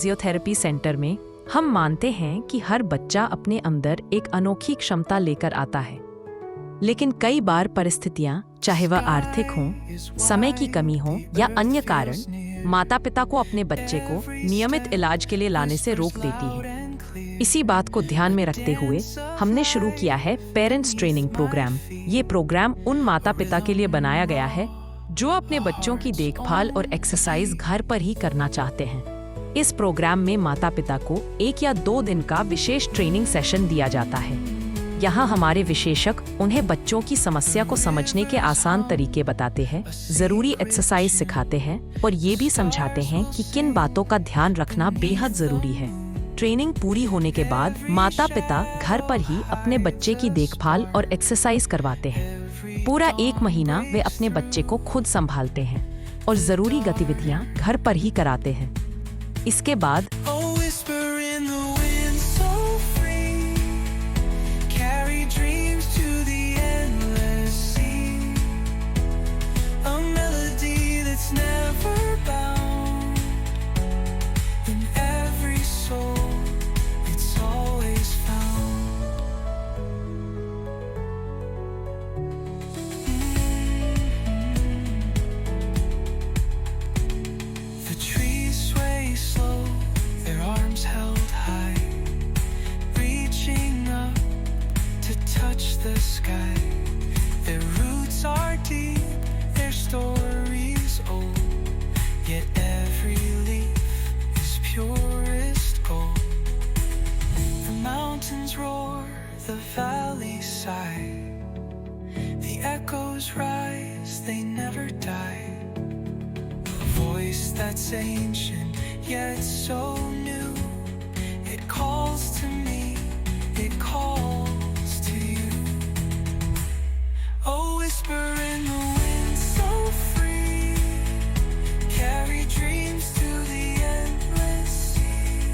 Physiotherapy centre में हम मानते हैं कि हर बच्चा अपने अंदर एक अनोखी क्षमता लेकर आता है, लेकिन कई बार परिस्थितियां, चाहे वह आर्थिक हों, समय की कमी हो या अन्य कारण, माता पिता को अपने बच्चे को नियमित इलाज के लिए लाने से रोक देती है। इसी बात को ध्यान में रखते हुए हमने शुरू किया है पेरेंट्स ट्रेनिंग प्रोग्राम। ये प्रोग्राम उन माता पिता के लिए बनाया गया है जो अपने बच्चों की देखभाल और एक्सरसाइज घर पर ही करना चाहते हैं। इस प्रोग्राम में माता पिता को 1 या 2 दिन का विशेष ट्रेनिंग सेशन दिया जाता है। यहाँ हमारे विशेषज्ञ उन्हें बच्चों की समस्या को समझने के आसान तरीके बताते हैं, जरूरी एक्सरसाइज सिखाते हैं और ये भी समझाते हैं कि किन बातों का ध्यान रखना बेहद जरूरी है। ट्रेनिंग पूरी होने के बाद माता पिता घर पर ही अपने बच्चे की देखभाल और एक्सरसाइज करवाते हैं। पूरा 1 महीना वे अपने बच्चे को खुद संभालते हैं और जरूरी गतिविधियां घर पर ही कराते हैं। इसके बाद the sky. Their roots are deep, their stories old, yet every leaf is purest gold. The mountains roar, the valleys sigh, the echoes rise, they never die. A voice that's ancient yet so new, it calls to me, it calls. In the wind, so free, carry dreams to the endless sea.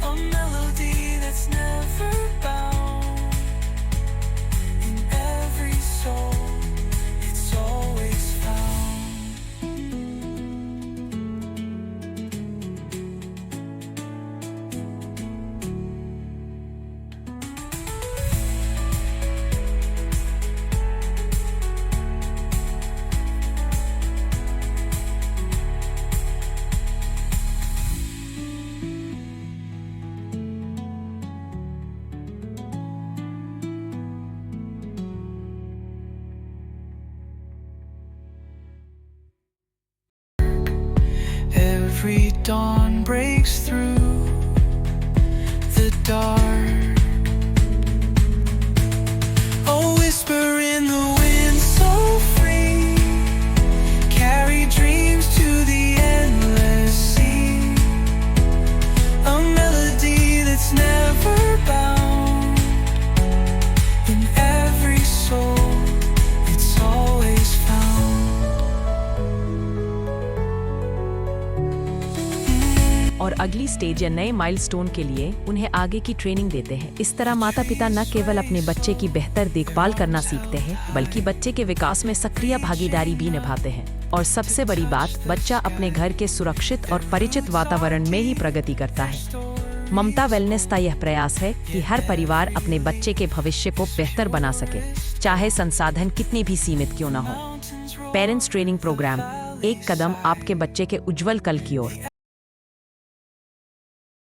A melody that's never bound. In every soul, it's always Every dawn breaks through the dark. A whisper in the wind, so free, carry dreams to the endless sea. A melody that's never bound. In every soul, it's always found. और अगली stage या नए milestone के लिए उन्हें आगे की training देते हैं। इस तरह माता पिता न केवल अपने बच्चे की बेहतर देखभाल करना सीखते हैं, बल्कि बच्चे के विकास में सक्रिय भागीदारी भी निभाते हैं। और सबसे बड़ी बात, बच्चा अपने घर के सुरक्षित और परिचित वातावरण में ही प्रगति करता है। ममता वेलनेस का यह प्रयास है कि हर परिवार अपने बच्चे के भविष्य को बेहतर बना सके, चाहे संसाधन कितनी भी सीमित क्यों न हो। पेरेंट्स ट्रेनिंग प्रोग्राम, एक कदम आपके बच्चे के उज्जवल कल की ओर।